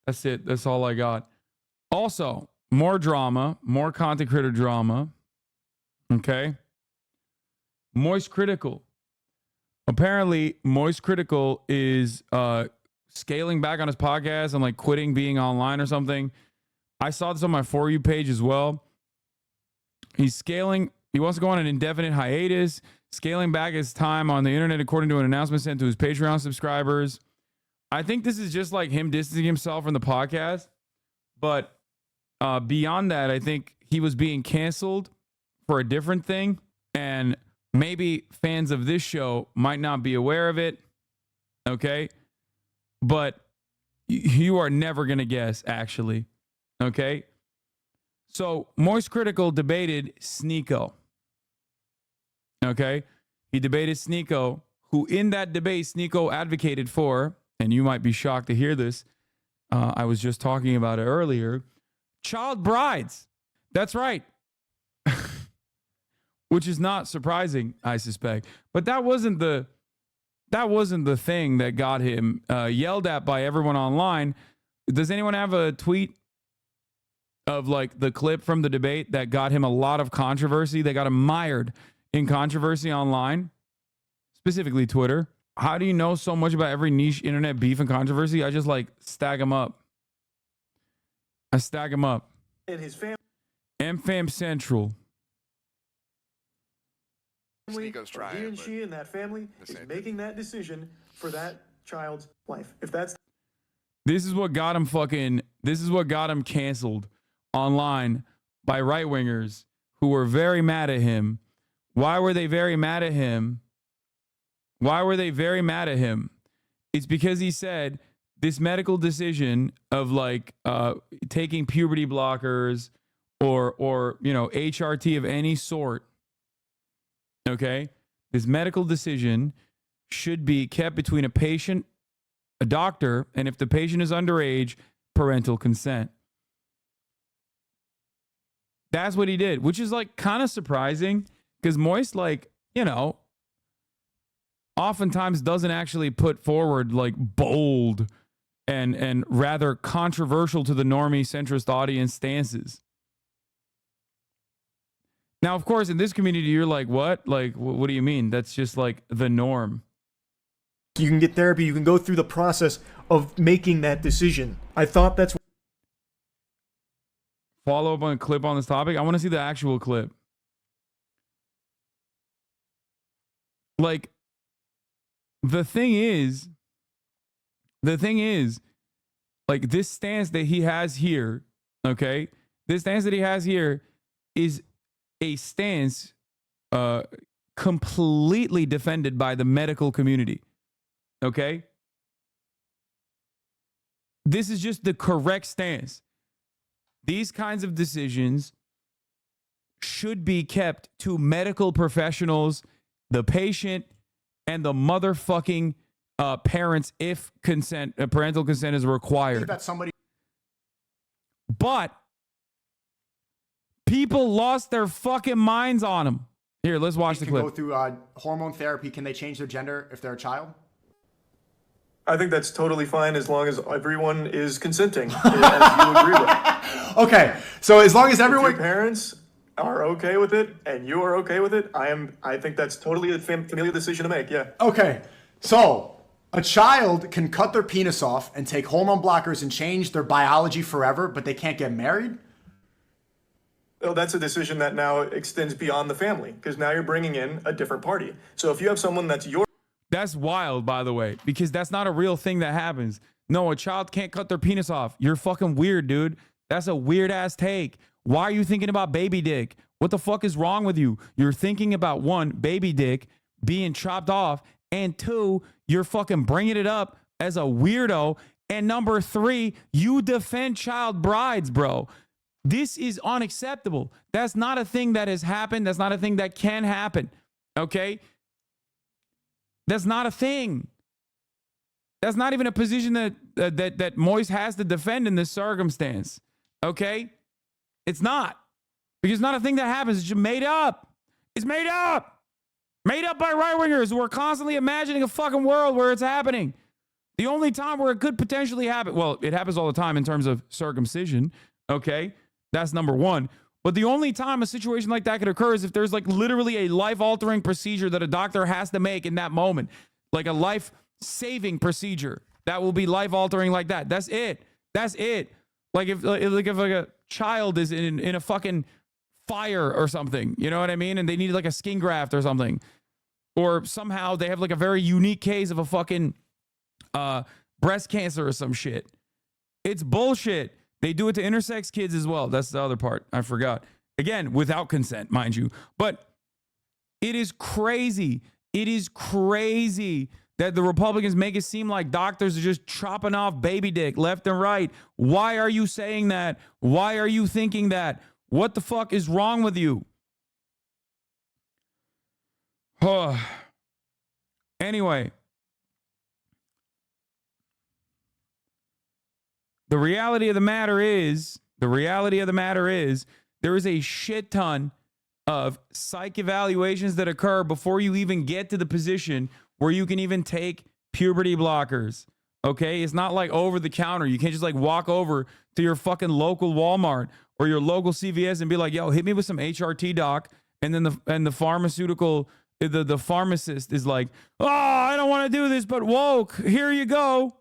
That's it. That's all I got. Also, more drama, more content creator drama. Okay. MoistCr1tikal. Apparently, MoistCr1tikal is scaling back on his podcast and like quitting being online or something. I saw this on my For You page as well. He's scaling. He wants to go on an indefinite hiatus, scaling back his time on the internet according to an announcement sent to his Patreon subscribers. I think this is just like him distancing himself from the podcast. But beyond that, I think he was being canceled for a different thing. And maybe fans of this show might not be aware of it. Okay. But you are never going to guess, actually. Okay. So MoistCr1tikal debated Sneeko. Okay. He debated Sneeko, who in that debate, Sneeko advocated for, and you might be shocked to hear this. I was just talking about it earlier. Child brides. That's right. Which is not surprising, I suspect. But that wasn't the thing that got him yelled at by everyone online. Does anyone have a tweet of like the clip from the debate that got him a lot of controversy? They got him mired in controversy online, specifically Twitter. How do you know so much about every niche internet beef and controversy? I just like stack them up. I stack them up. And his family. MFAM Central. Sneeko's trying, he and she and that family is making that decision for that child's life. If that's this is what got him canceled online by right-wingers who were very mad at him. Why were they very mad at him? It's because he said this medical decision of like taking puberty blockers or you know, HRT of any sort. Okay, this medical decision should be kept between a patient, a doctor, and if the patient is underage, parental consent. That's what he did, which is like kind of surprising because Moist, like, you know, oftentimes doesn't actually put forward like bold and rather controversial to the normie centrist audience stances. Now, of course, in this community, you're like, what? Like, what do you mean? That's just like the norm. You can get therapy. You can go through the process of making that decision. I thought that's... Follow up on a clip on this topic. I want to see the actual clip. Like, the thing is, like, this stance that he has here, okay? This stance that he has here is a stance completely defended by the medical community. Okay? This is just the correct stance. These kinds of decisions should be kept to medical professionals, the patient, and the motherfucking parents if parental consent is required. But people lost their fucking minds on him. Here, let's watch the clip. Go through hormone therapy. Can they change their gender if they're a child? I think that's totally fine as long as everyone is consenting, as you agree with. Okay, so as long as everyone... If your parents are okay with it and you are okay with it, I think that's totally a familial decision to make, yeah. Okay, so a child can cut their penis off and take hormone blockers and change their biology forever, but they can't get married? Well, that's a decision that now extends beyond the family because now you're bringing in a different party. So if you have someone that's your... That's wild, by the way, because that's not a real thing that happens. No, a child can't cut their penis off. You're fucking weird, dude. That's a weird ass take. Why are you thinking about baby dick? What the fuck is wrong with you? You're thinking about one, baby dick being chopped off, and two, you're fucking bringing it up as a weirdo. And number three, you defend child brides, bro. This is unacceptable. That's not a thing that has happened. That's not a thing that can happen. Okay? That's not a thing. That's not even a position that Moist has to defend in this circumstance. Okay? It's not. Because it's not a thing that happens. It's just made up. It's made up. Made up by right-wingers who are constantly imagining a fucking world where it's happening. The only time where it could potentially happen, well, it happens all the time in terms of circumcision, okay? That's number one. But the only time a situation like that could occur is if there's like literally a life-altering procedure that a doctor has to make in that moment, like a life-saving procedure that will be life-altering like that. That's it. That's it. Like if a child is in a fucking fire or something, you know what I mean? And they need like a skin graft or something. Or somehow they have like a very unique case of a fucking breast cancer or some shit. It's bullshit. They do it to intersex kids as well. That's the other part. I forgot. Again, without consent, mind you. But it is crazy. It is crazy that the Republicans make it seem like doctors are just chopping off baby dick left and right. Why are you saying that? Why are you thinking that? What the fuck is wrong with you? Anyway. The reality of the matter is, there is a shit ton of psych evaluations that occur before you even get to the position where you can even take puberty blockers. Okay? It's not like over the counter. You can't just like walk over to your fucking local Walmart or your local CVS and be like, yo, hit me with some HRT, doc. And then the pharmaceutical, the pharmacist is like, oh, I don't want to do this, but woke, here you go.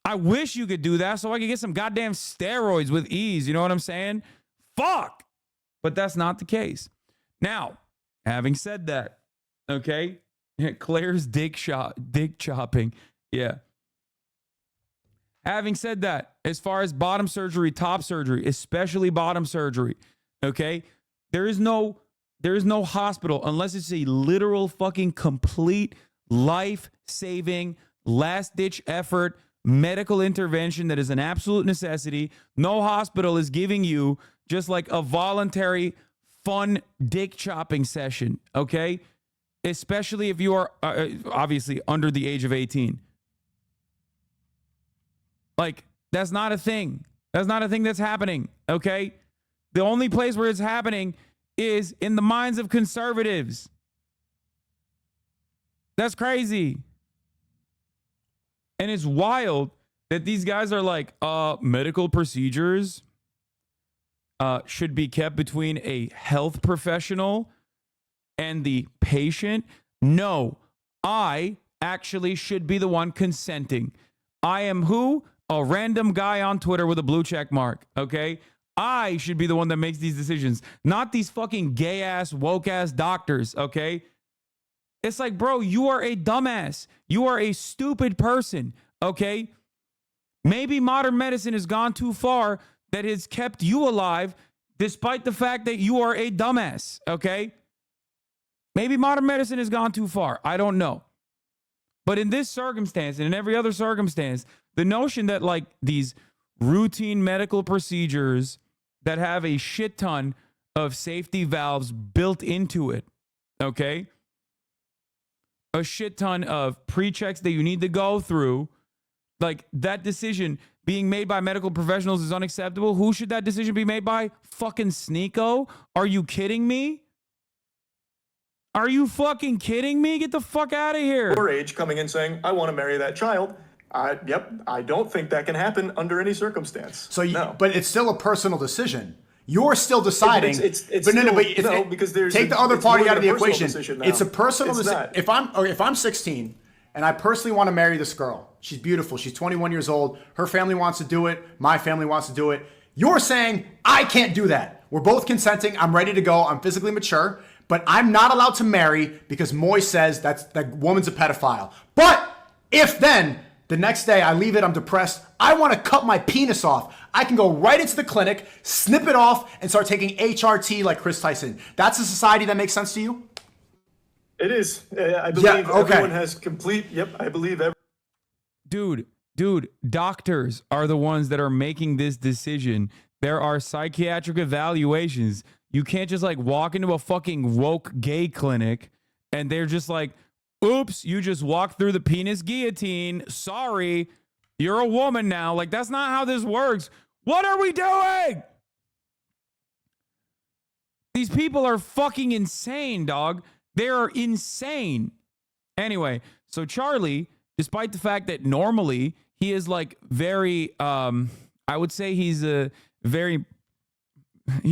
I wish you could do that so I could get some goddamn steroids with ease. You know what I'm saying? Fuck. But that's not the case. Now, having said that, okay, Claire's dick chopping. Yeah. Having said that, as far as bottom surgery, top surgery, especially bottom surgery, okay, there is no hospital unless it's a literal fucking complete life-saving, last-ditch effort medical intervention that is an absolute necessity. No hospital is giving you just like a voluntary fun dick chopping session, okay? Especially if you are obviously under the age of 18. Like, that's not a thing. That's not a thing that's happening, okay? The only place where it's happening is in the minds of conservatives. That's crazy. And it's wild that these guys are like, medical procedures should be kept between a health professional and the patient. No, I actually should be the one consenting. I am who? A random guy on Twitter with a blue check mark, okay? I should be the one that makes these decisions, not these fucking gay-ass, woke-ass doctors, okay? It's like, bro, you are a dumbass. You are a stupid person, okay? Maybe modern medicine has gone too far that has kept you alive despite the fact that you are a dumbass, okay? Maybe modern medicine has gone too far. I don't know. But in this circumstance and in every other circumstance, the notion that like these routine medical procedures that have a shit ton of safety valves built into it, okay? A shit ton of pre-checks that you need to go through, like that decision being made by medical professionals is unacceptable. Who should that decision be made by? Fucking Sneeko? Are you kidding me? Are you fucking kidding me? Get the fuck out of here. Your age coming in saying, I want to marry that child. I don't think that can happen under any circumstance. So, no. But it's still a personal decision. You're still deciding. Because there's take the other party out of the equation. It's a personal decision. If I'm 16 and I personally want to marry this girl, she's beautiful. She's 21 years old. Her family wants to do it. My family wants to do it. You're saying I can't do that. We're both consenting. I'm ready to go. I'm physically mature, but I'm not allowed to marry because Moist says that woman's a pedophile. But if then the next day I leave it, I'm depressed, I want to cut my penis off, I can go right into the clinic, snip it off, and start taking HRT like Chris Tyson. That's a society that makes sense to you? It is. I believe everyone has complete, I believe everyone. Dude, doctors are the ones that are making this decision. There are psychiatric evaluations. You can't just like walk into a fucking woke gay clinic and they're just like, oops, you just walked through the penis guillotine. Sorry, you're a woman now. Like, that's not how this works. What are we doing? These people are fucking insane, dog. They are insane. Anyway, so Charlie despite the fact that normally he is like very, I would say he's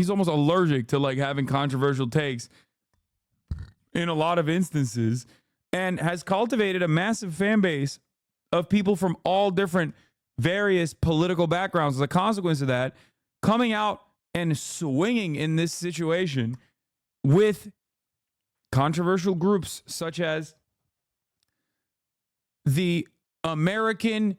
almost allergic to like having controversial takes in a lot of instances, and has cultivated a massive fan base of people from all different various political backgrounds as a consequence of that, coming out and swinging in this situation with controversial groups such as the American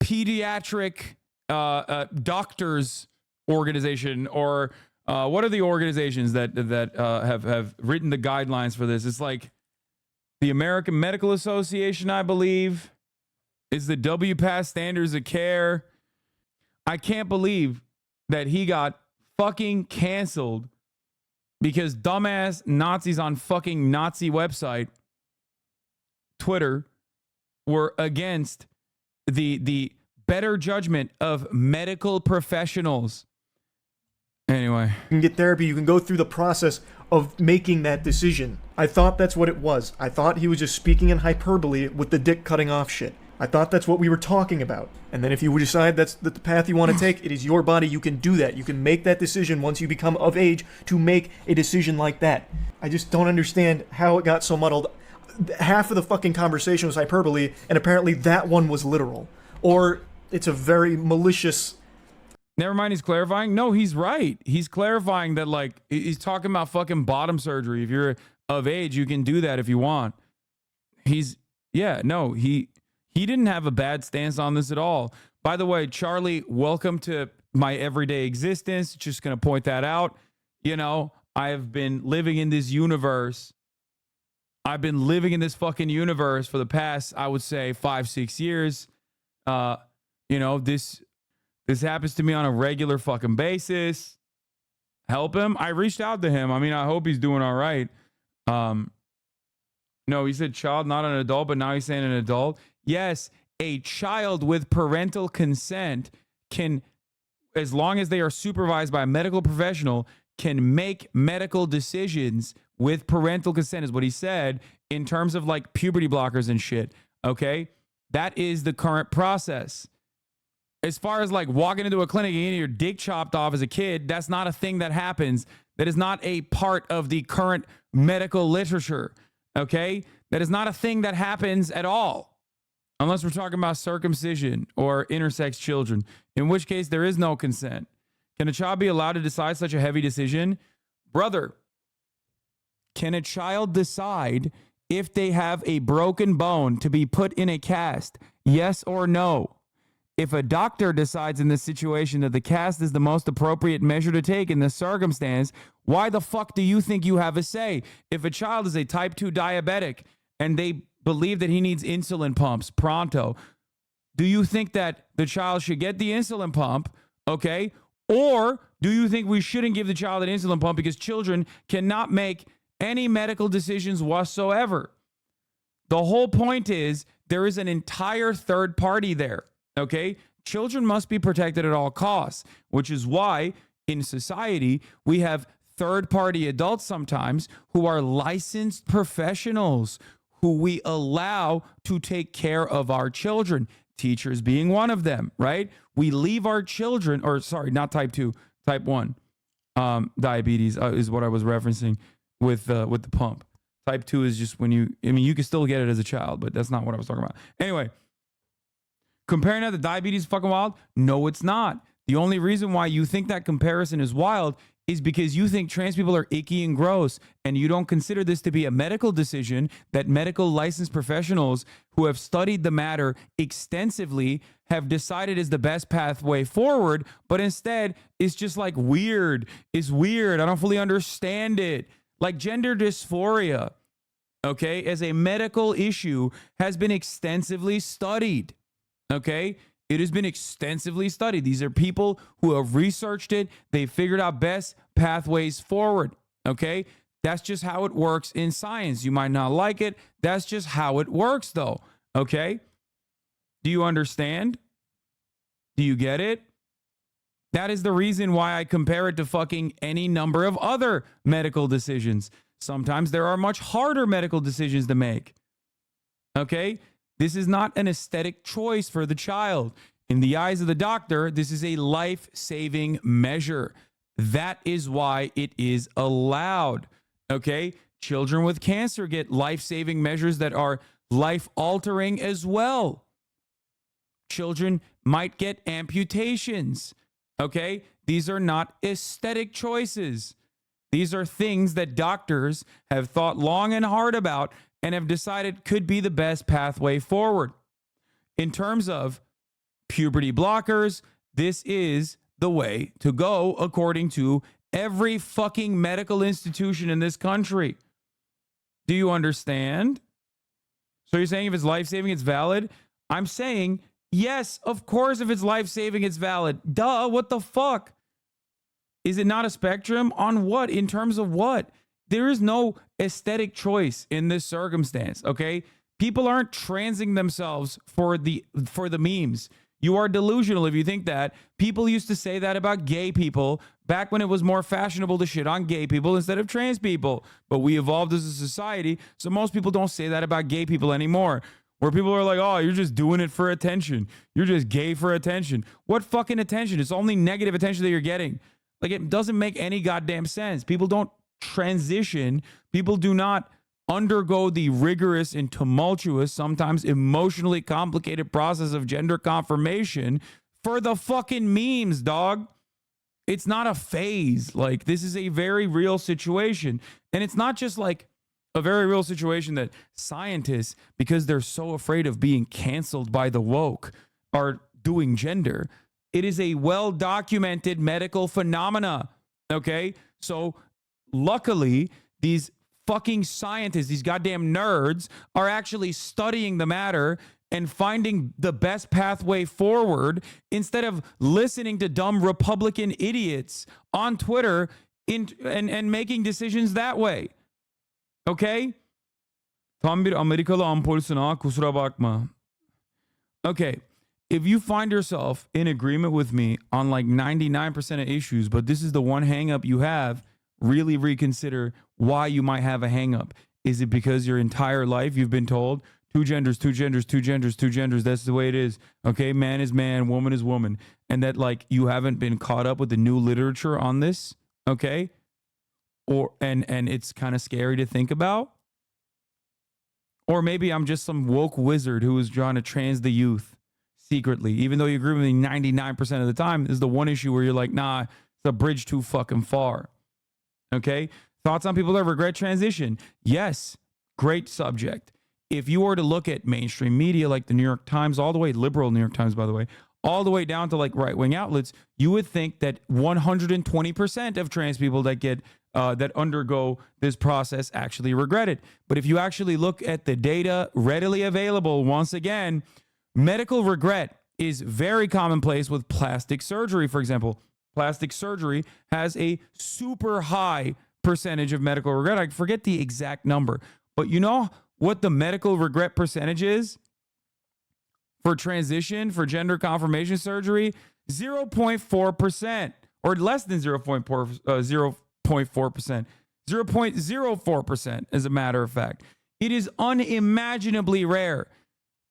Pediatric Doctors Organization, or what are the organizations that have written the guidelines for this? It's like the American Medical Association, I believe. It's the WPATH Standards of Care. I can't believe that he got fucking canceled because dumbass Nazis on fucking Nazi website, Twitter, were against the better judgment of medical professionals. Anyway. You can get therapy. You can go through the process of making that decision. I thought that's what it was. I thought he was just speaking in hyperbole with the dick cutting off shit. I thought that's what we were talking about. And then if you decide that's the path you want to take, it is your body. You can do that. You can make that decision once you become of age to make a decision like that. I just don't understand how it got so muddled. Half of the fucking conversation was hyperbole, and apparently that one was literal. Or it's a very malicious... Never mind, he's clarifying. No, he's right. He's clarifying that, like, he's talking about fucking bottom surgery. If you're of age, you can do that if you want. He didn't have a bad stance on this at all. By the way, Charlie, welcome to my everyday existence. Just going to point that out. You know, I've been living in this universe. I've been living in this fucking universe for the past, I would say, 5-6 years. This happens to me on a regular fucking basis. Help him. I reached out to him. I mean, I hope he's doing all right. No, he said child, not an adult, but now he's saying an adult. Yes, a child with parental consent can, as long as they are supervised by a medical professional, can make medical decisions with parental consent, is what he said, in terms of like puberty blockers and shit. Okay? That is the current process. As far as like walking into a clinic and getting your dick chopped off as a kid, that's not a thing that happens. That is not a part of the current medical literature. Okay? That is not a thing that happens at all. Unless we're talking about circumcision or intersex children, in which case there is no consent. Can a child be allowed to decide such a heavy decision? Brother, can a child decide if they have a broken bone to be put in a cast? Yes or no? If a doctor decides in this situation that the cast is the most appropriate measure to take in this circumstance, why the fuck do you think you have a say? If a child is a type 2 diabetic and they believe that he needs insulin pumps pronto, do you think that the child should get the insulin pump, okay? Or do you think we shouldn't give the child an insulin pump because children cannot make any medical decisions whatsoever? The whole point is there is an entire third party there. Okay, children must be protected at all costs, which is why in society we have third-party adults sometimes who are licensed professionals who we allow to take care of our children, teachers being one of them, right? We leave our children, or sorry, not type 2, type 1 diabetes is what I was referencing with the pump. Type 2 is just when you can still get it as a child, but that's not what I was talking about. Anyway, comparing that to diabetes is fucking wild? No, it's not. The only reason why you think that comparison is wild is because you think trans people are icky and gross, and you don't consider this to be a medical decision that medical licensed professionals who have studied the matter extensively have decided is the best pathway forward, but instead it's just like weird. It's weird. I don't fully understand it. Like gender dysphoria, okay, as a medical issue has been extensively studied. Okay, it has been extensively studied. These are people who have researched it. They figured out best pathways forward. Okay, that's just how it works in science. You might not like it. That's just how it works, though. Okay, do you understand? Do you get it? That is the reason why I compare it to fucking any number of other medical decisions. Sometimes there are much harder medical decisions to make. Okay. This is not an aesthetic choice for the child. In the eyes of the doctor, this is a life-saving measure. That is why it is allowed. Okay? Children with cancer get life-saving measures that are life-altering as well. Children might get amputations. Okay? These are not aesthetic choices. These are things that doctors have thought long and hard about and have decided could be the best pathway forward. In terms of puberty blockers, this is the way to go according to every fucking medical institution in this country. Do you understand? So you're saying if it's life-saving, it's valid? I'm saying, yes, of course, if it's life-saving, it's valid. Duh, what the fuck? Is it not a spectrum? On what? In terms of what? There is no aesthetic choice in this circumstance, okay? People aren't transing themselves for the memes. You are delusional if you think that. People used to say that about gay people back when it was more fashionable to shit on gay people instead of trans people. But we evolved as a society, so most people don't say that about gay people anymore. Where people are like, oh, you're just doing it for attention. You're just gay for attention. What fucking attention? It's only negative attention that you're getting. Like, it doesn't make any goddamn sense. People don't transition. People do not undergo the rigorous and tumultuous, sometimes emotionally complicated process of gender confirmation for the fucking memes, dog. It's not a phase. Like, this is a very real situation. And it's not just like a very real situation that scientists, because they're so afraid of being canceled by the woke, are doing gender. It is a well-documented medical phenomena, okay? So luckily, these fucking scientists, these goddamn nerds, are actually studying the matter and finding the best pathway forward instead of listening to dumb Republican idiots on Twitter and making decisions that way. Okay? Tam bir Amerikalı ampulsün ha, kusura bakma. Okay. If you find yourself in agreement with me on like 99% of issues, but this is the one hang up you have, really reconsider why you might have a hang up. Is it because your entire life you've been told two genders, two genders, two genders, two genders, that's the way it is? Okay, man is man, woman is woman. And that like you haven't been caught up with the new literature on this, okay? Or and it's kind of scary to think about. Or maybe I'm just some woke wizard who is trying to trans the youth secretly, even though you agree with me 99% of the time. This is the one issue where you're like, nah, it's a bridge too fucking far. Okay? Thoughts on people that regret transition? Yes, great subject. If you were to look at mainstream media like the New York Times, all the way liberal New York Times, by the way, all the way down to like right-wing outlets, you would think that 120% of trans people that get that undergo this process actually regret it. But if you actually look at the data readily available, once again, medical regret is very commonplace with plastic surgery, for example. Plastic surgery has a super high percentage of medical regret. I forget the exact number, but you know what the medical regret percentage is for transition, for gender confirmation surgery? 0.4%, or less than 0.4%. 0.04%, as a matter of fact. It is unimaginably rare.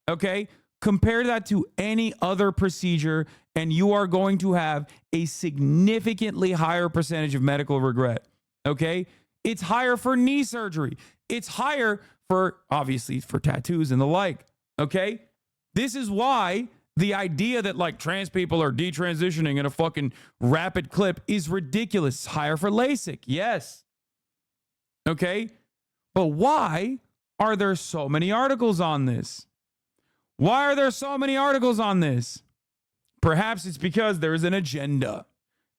Okay? Compare that to any other procedure, and you are going to have a significantly higher percentage of medical regret. Okay? It's higher for knee surgery. It's higher for, obviously, for tattoos and the like. Okay? This is why the idea that like trans people are detransitioning in a fucking rapid clip is ridiculous. It's higher for LASIK. Yes. Okay? But why are there so many articles on this? Why are there so many articles on this? Perhaps it's because there is an agenda.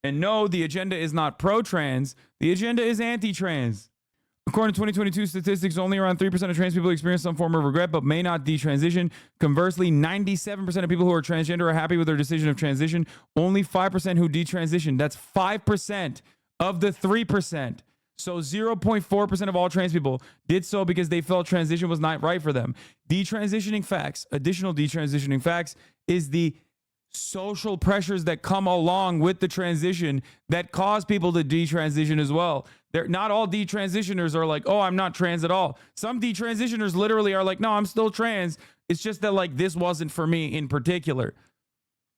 And no, the agenda is not pro-trans. The agenda is anti-trans. According to 2022 statistics, only around 3% of trans people experience some form of regret but may not detransition. Conversely, 97% of people who are transgender are happy with their decision of transition. Only 5% who detransition. That's 5% of the 3%. So 0.4% of all trans people did so because they felt transition was not right for them. Detransitioning facts, additional detransitioning facts, is the social pressures that come along with the transition that cause people to detransition as well. They're not all detransitioners are like, oh, I'm not trans at all. Some detransitioners literally are like, no, I'm still trans. It's just that like this wasn't for me in particular.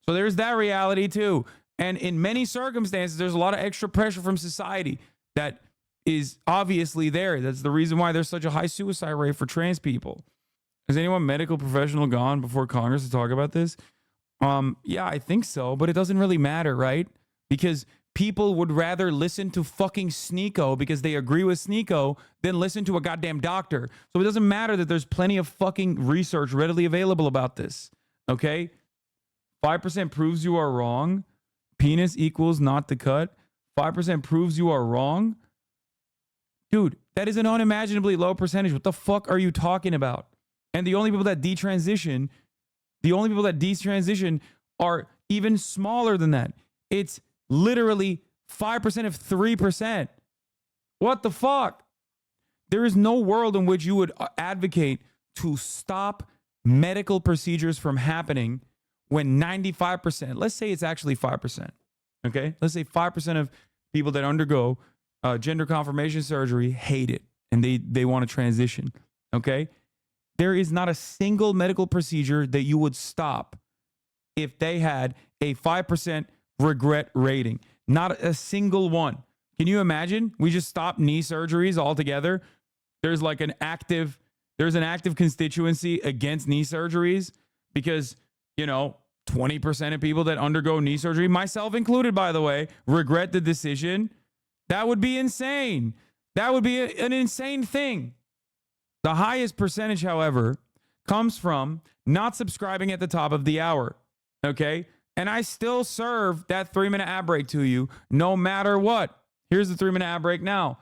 So there's that reality too. And in many circumstances, there's a lot of extra pressure from society that is obviously there. That's the reason why there's such a high suicide rate for trans people. Has anyone medical professional gone before Congress to talk about this? Yeah, I think so, but it doesn't really matter, right? Because people would rather listen to fucking Sneeko because they agree with Sneeko than listen to a goddamn doctor. So it doesn't matter that there's plenty of fucking research readily available about this. Okay? 5% proves you are wrong. Penis equals not the cut. 5% proves you are wrong. Dude, that is an unimaginably low percentage. What the fuck are you talking about? And the only people that detransition are even smaller than that. It's literally 5% of 3%. What the fuck? There is no world in which you would advocate to stop medical procedures from happening when 95%, let's say it's actually 5%, okay? Let's say 5% of people that undergo gender confirmation surgery hate it and they want to transition, okay? There is not a single medical procedure that you would stop if they had a 5% regret rating. Not a single one. Can you imagine? We just stop knee surgeries altogether. There's an active constituency against knee surgeries because, 20% of people that undergo knee surgery, myself included, by the way, regret the decision. That would be insane. That would be an insane thing. The highest percentage, however, comes from not subscribing at the top of the hour. Okay? And I still serve that 3-minute ad break to you no matter what. Here's the 3-minute ad break now.